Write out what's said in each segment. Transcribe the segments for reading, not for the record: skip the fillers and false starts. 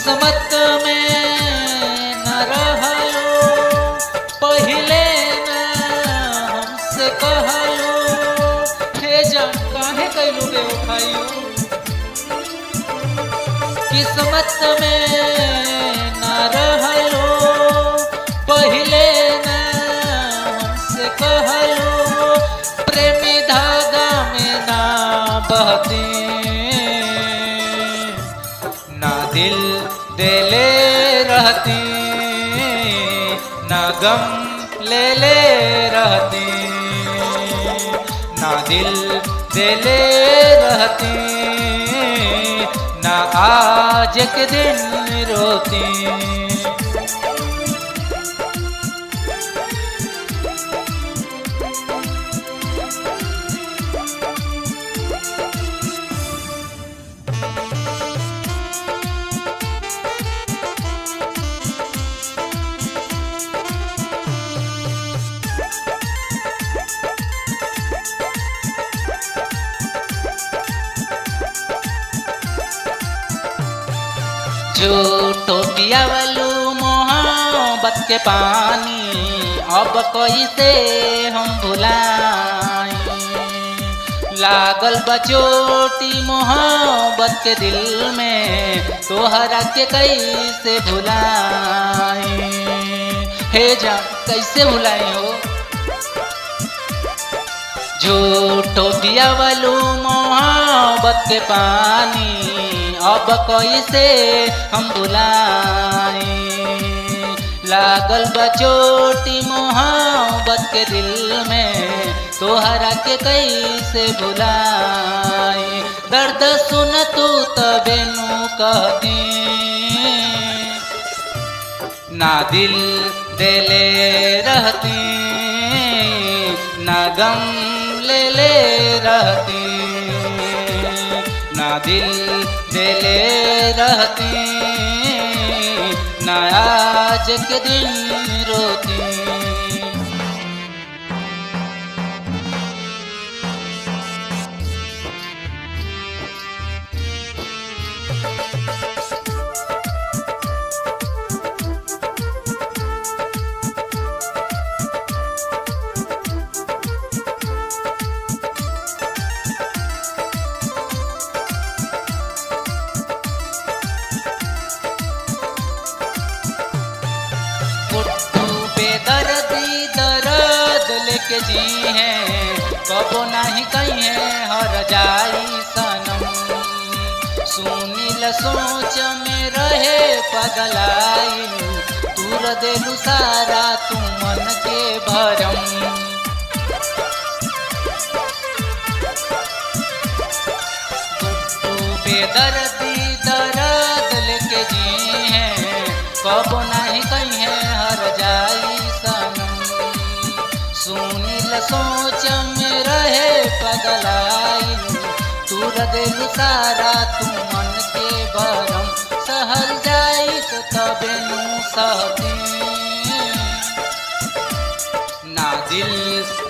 किस्मत में न रहलो पहिले न हमसे कहलो हे जान काहे कैलू बेवफाई किस्मत में न रहलो पहिले न हमसे कहलो प्रेमी धागा में ना बहती ना दिल देले रहती ना गम ले ले रहती ना दिल देले रहती ना आज के दिन रोती झूठो पियावलू मोहब्बत के पानी अब कैसे हम भुलाई लागल बचोटी मोहब्बत के दिल में तोहरा के कैसे भुलाई हे जान कैसे भुलाई हो झूठो पियावलू मोहब्बत के पानी अब कैसे हम भुलाई लागल बचोटी मोहब्बत के दिल में तोहरा के कैसे भुलाई दर्द सुन तू तबे नु कहती ना दिल देले रहती ना गम ले ले रहती ना दिल देले रहती ना आज के दिन रोती बेदर्दी दर्द लेके जी है कबो नहीं कहीं है हर जाई सनम सुनील सोच में रहे पगलाई तूर देलू सारा तू मन के भरम बेदर्दी दर्द लेके जी है कबो नहीं कहीं है हर जाई सनम सुनील सोच में रहे पगलाई तूर दिल सारा तू मन के भरम सहल जाई तो तबे नु सहती ना दिल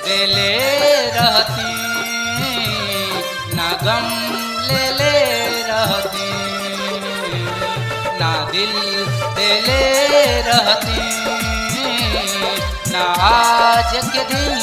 देले रहती ना गम ले ले रहती ना दिल देले रहती ना आज के दिन